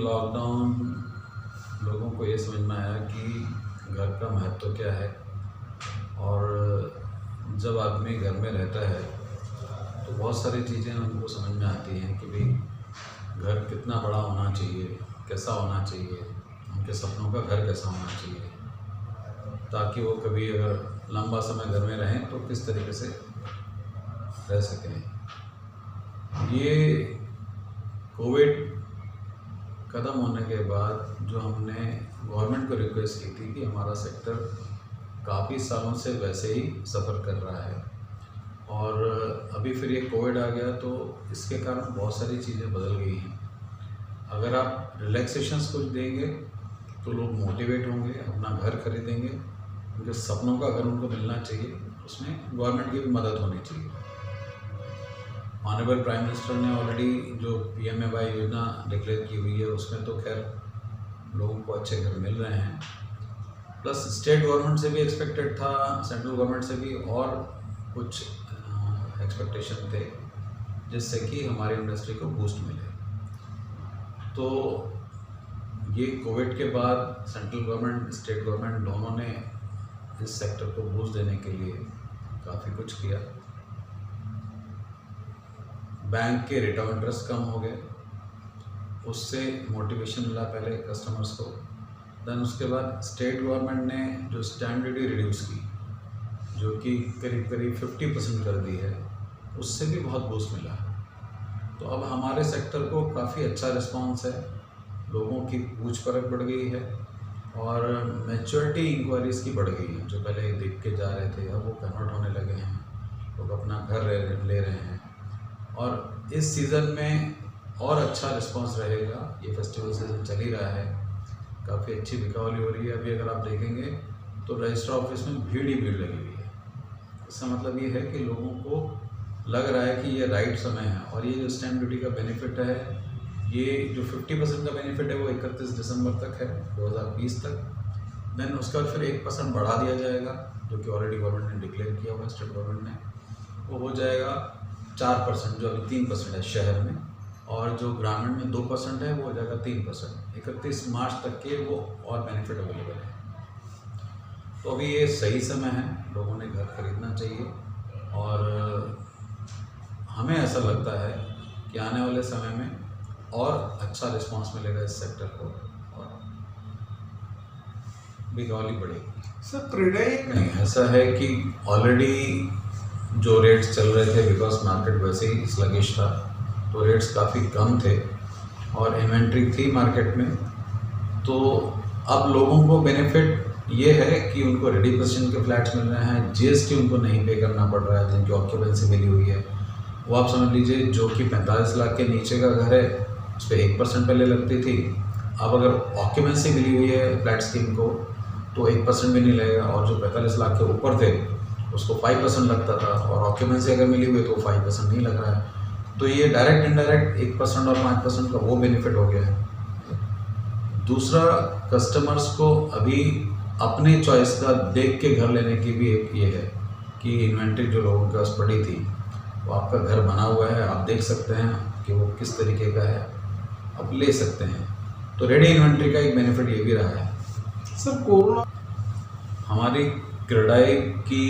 Lockdown लोगों को ये समझ में आया कि घर का महत्व क्या है। और जब आदमी घर में रहता है तो बहुत सारी चीज़ें उनको समझ में आती हैं कि भाई घर कितना बड़ा होना चाहिए, कैसा होना चाहिए, उनके सपनों का घर कैसा होना चाहिए, ताकि वो कभी अगर लंबा समय घर में रहें तो किस तरीके से रह सकें। ये कोविड ख़त्म होने के बाद जो हमने गवर्नमेंट को रिक्वेस्ट की थी कि हमारा सेक्टर काफ़ी सालों से वैसे ही सफ़र कर रहा है और अभी फिर ये कोविड आ गया तो इसके कारण बहुत सारी चीज़ें बदल गई हैं। अगर आप रिलैक्सेशंस कुछ देंगे तो लोग मोटिवेट होंगे, अपना घर खरीदेंगे, उनके सपनों का घर उनको मिलना चाहिए, उसमें गवर्नमेंट की भी मदद होनी चाहिए। ऑनरेबल प्राइम मिनिस्टर ने ऑलरेडी जो PMAY योजना डिक्लेयर की हुई है उसमें तो खैर लोगों को अच्छे घर मिल रहे हैं, प्लस स्टेट गवर्नमेंट से भी एक्सपेक्टेड था, सेंट्रल गवर्नमेंट से भी और कुछ एक्सपेक्टेशन थे जिससे कि हमारी इंडस्ट्री को बूस्ट मिले। तो ये कोविड के बाद सेंट्रल गवर्नमेंट स्टेट गवर्नमेंट दोनों ने इस सेक्टर को बूस्ट देने के लिए काफ़ी कुछ किया। बैंक के रेट ऑफ इंटरेस्ट कम हो गए, उससे मोटिवेशन मिला पहले कस्टमर्स को। देन उसके बाद स्टेट गवर्नमेंट ने जो स्टैम्प ड्यूटी रिड्यूस की, जो कि करीब करीब 50% कर दी है, उससे भी बहुत बूस्ट मिला। तो अब हमारे सेक्टर को काफ़ी अच्छा रिस्पांस है, लोगों की पूछ परख बढ़ गई है और मैच्योरिटी इंक्वायरीज़ की बढ़ गई है। जो पहले देख के जा रहे थे अब वो कन्वर्ट होने लगे हैं, लोग अपना घर ले रहे हैं और इस सीज़न में और अच्छा रिस्पांस रहेगा। ये फेस्टिवल सीज़न चल ही रहा है, काफ़ी अच्छी बिकावली हो रही है। अभी अगर आप देखेंगे तो रजिस्टर ऑफिस में भीड़ ही भीड़ लगी हुई है। इसका मतलब ये है कि लोगों को लग रहा है कि ये राइट समय है। और ये जो स्टैम्प ड्यूटी का बेनिफिट है, ये जो 50% का बेनिफिट है वो 31 दिसंबर तक है 2020 तक। देन उसका फिर 1% बढ़ा दिया जाएगा, जो कि ऑलरेडी गवर्नमेंट ने डिक्लेयर किया हुआ, स्टेट गवर्नमेंट ने। वो हो जाएगा 4%, जो अभी 3% है शहर में, और जो ग्रामीण में 2% है वो हो जाएगा 3%। 31 मार्च तक के वो और बेनिफिट अवेलेबल है। तो अभी ये सही समय है, लोगों ने घर खरीदना चाहिए और हमें ऐसा लगता है कि आने वाले समय में और अच्छा रिस्पांस मिलेगा इस सेक्टर को और बिकवाली बढ़ेगी। सर क्रेडाई नहीं, ऐसा है कि ऑलरेडी जो रेट्स चल रहे थे, बिकॉज मार्केट वैसे ही स्लगिश था, तो रेट्स काफ़ी कम थे और इन्वेंट्री थी मार्केट में। तो अब लोगों को बेनिफिट ये है कि उनको रेडी पोजीशन के फ्लैट्स मिल रहे हैं, GST उनको नहीं पे करना पड़ रहा है, जिनकी ऑक्यूपेंसी मिली हुई है। वो आप समझ लीजिए जो कि 45 लाख के नीचे का घर है उस पर 1% पहले लगती थी। अब अगर ऑक्यूपेंसी मिली हुई है फ्लैट स्कीम को तो 1% भी नहीं लगेगा, और जो 45 लाख के ऊपर थे उसको 5% लगता था, और ऑक्यूपेंसी अगर मिली हुई तो 5% नहीं लग रहा है। तो ये डायरेक्ट इनडायरेक्ट 1% और 5% का वो बेनिफिट हो गया है। दूसरा, कस्टमर्स को अभी अपने चॉइस का देख के घर लेने की भी एक ये है कि इन्वेंट्री जो लोगों के पास पड़ी थी, वो आपका घर बना हुआ है, आप देख सकते हैं कि वो किस तरीके का है, आप ले सकते हैं। तो रेडी इन्वेंट्री का एक बेनिफिट ये भी रहा है। सर कोरोना हमारी क्रेडाई की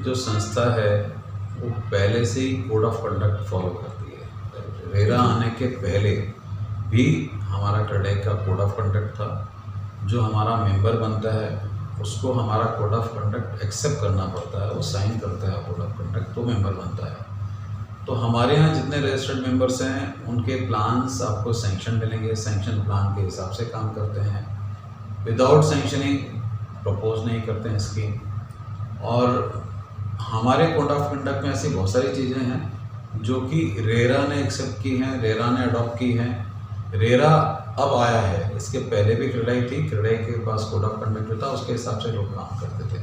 जो संस्था है वो पहले से ही कोड ऑफ कंडक्ट फॉलो करती है। रेरा आने के पहले भी हमारा क्रेडाई का कोड ऑफ कंडक्ट था। जो हमारा मेंबर बनता है उसको हमारा कोड ऑफ कंडक्ट एक्सेप्ट करना पड़ता है, वो साइन करता है कोड ऑफ कंडक्ट, तो मेंबर बनता है। तो हमारे यहाँ जितने रजिस्टर्ड मेंबर्स हैं उनके प्लान्स आपको सैंक्शन मिलेंगे, सैंक्शन प्लान के हिसाब से काम करते हैं। विदाउट सैंक्शनिंग प्रपोज नहीं करते हैं स्कीम। और हमारे कोड ऑफ कंडक्ट में ऐसी बहुत सारी चीज़ें हैं जो कि रेरा ने एक्सेप्ट की हैं, रेरा ने अडॉप्ट की हैं। रेरा अब आया है, इसके पहले भी क्रेडाई थी, क्रेडाई के पास कोड ऑफ कंडक्ट था, उसके हिसाब से लोग काम करते थे।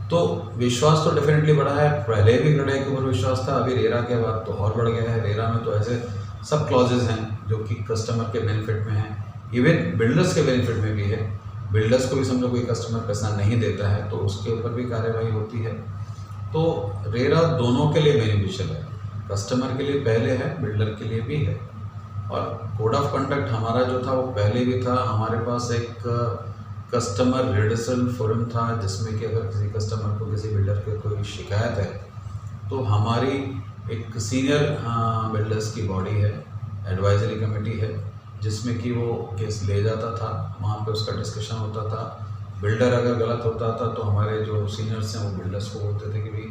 तो विश्वास तो डेफिनेटली बढ़ा है, पहले भी क्रेडाई के ऊपर विश्वास था, अभी रेरा के बाद तो और बढ़ गया है। रेरा में तो ऐसे सब क्लॉजेज हैं जो कि कस्टमर के बेनिफिट में हैं, इवन बिल्डर्स के बेनिफिट में भी है। बिल्डर्स को भी समझो कोई कस्टमर पैसा नहीं देता है तो उसके ऊपर भी कार्रवाई होती है। तो रेरा दोनों के लिए बेनिफिशियल है, कस्टमर के लिए पहले है, बिल्डर के लिए भी है। और कोड ऑफ कंडक्ट हमारा जो था वो पहले भी था। हमारे पास एक कस्टमर रिड्यूसल फोरम था, जिसमें कि अगर किसी कस्टमर को किसी बिल्डर की कोई शिकायत है तो हमारी एक सीनियर बिल्डर्स की बॉडी है, एडवाइजरी कमेटी है, जिसमें कि वो केस ले जाता था। वहाँ पे उसका डिस्कशन होता था। बिल्डर अगर गलत होता था तो हमारे जो सीनियर्स हैं वो बिल्डर्स को बोलते थे कि भाई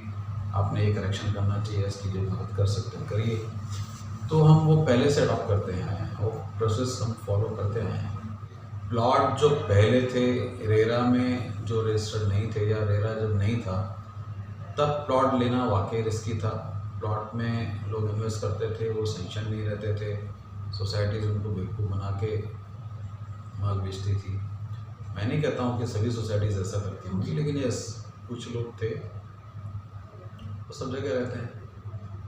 आपने ये करेक्शन करना चाहिए, इसकी जो मदद कर सकते हैं करिए। तो हम वो पहले से अडॉप्ट करते हैं, वो प्रोसेस हम फॉलो करते हैं। प्लॉट जो पहले थे रेरा में, जो रजिस्टर्ड नहीं थे या रेरा जब नहीं था, तब प्लॉट लेना वाकई रिस्की था। प्लॉट में लोग इन्वेस्ट करते थे, वो सेंक्शन नहीं रहते थे, सोसाइटीज़ उनको बेवकूफ़ बना के माल बेचती थी। मैं नहीं कहता हूँ कि सभी सोसाइटीज़ ऐसा करती होंगी, लेकिन यस, कुछ लोग थे, वो सब जगह रहते हैं।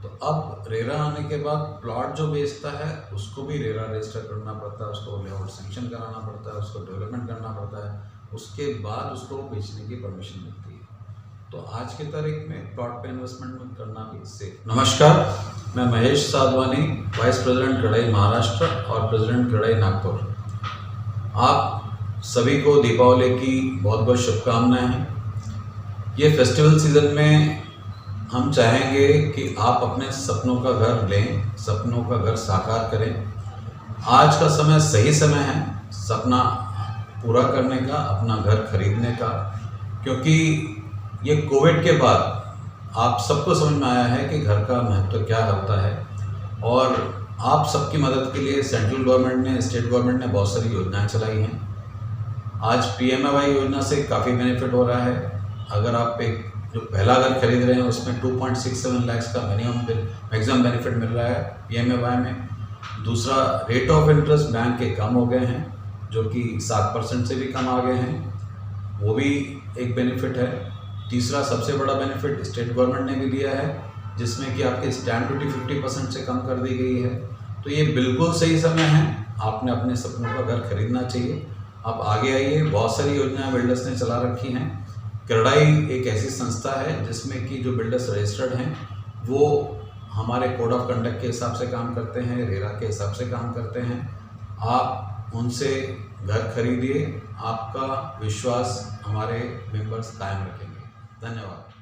तो अब रेरा आने के बाद प्लॉट जो बेचता है उसको भी रेरा रजिस्टर करना पड़ता है, उसको लेआउट सेंक्शन कराना पड़ता है, उसको डेवलपमेंट करना पड़ता है, उसके बाद उसको बेचने की परमिशन मिलती है। तो आज की तारीख में प्लॉट पे इन्वेस्टमेंट करना भी सेफ। नमस्कार, मैं महेश साधवानी, वाइस प्रेसिडेंट क्रेडाई महाराष्ट्र और प्रेसिडेंट क्रेडाई नागपुर। आप सभी को दीपावली की बहुत बहुत शुभकामनाएं हैं। ये फेस्टिवल सीज़न में हम चाहेंगे कि आप अपने सपनों का घर लें, सपनों का घर साकार करें। आज का समय सही समय है सपना पूरा करने का, अपना घर खरीदने का, क्योंकि ये कोविड के बाद आप सबको समझ में आया है कि घर का महत्व क्या होता है। और आप सबकी मदद के लिए सेंट्रल गवर्नमेंट ने, स्टेट गवर्नमेंट ने बहुत सारी योजनाएं चलाई हैं। आज PMAY योजना से काफ़ी बेनिफिट हो रहा है। अगर आप एक जो पहला घर खरीद रहे हैं उसमें 2.67 लाख का मैक्सिमम बेनिफिट मिल रहा है PMAY में। दूसरा, रेट ऑफ इंटरेस्ट बैंक के कम हो गए हैं, जो कि 7% से भी कम आ गए हैं, वो भी एक बेनिफिट है। तीसरा सबसे बड़ा बेनिफिट स्टेट गवर्नमेंट ने भी दिया है, जिसमें कि आपकी स्टैम्प ड्यूटी 50% से कम कर दी गई है। तो ये बिल्कुल सही समय है, आपने अपने सपनों का घर खरीदना चाहिए। आप आगे आइए, बहुत सारी योजनाएं बिल्डर्स ने चला रखी हैं। क्रेडाई एक ऐसी संस्था है जिसमें कि जो बिल्डर्स रजिस्टर्ड हैं वो हमारे कोड ऑफ कंडक्ट के हिसाब से काम करते हैं, रेरा के हिसाब से काम करते हैं। आप उनसे घर खरीदिए, आपका विश्वास हमारे मेंबर्स कायम रखेंगे। धन्यवाद।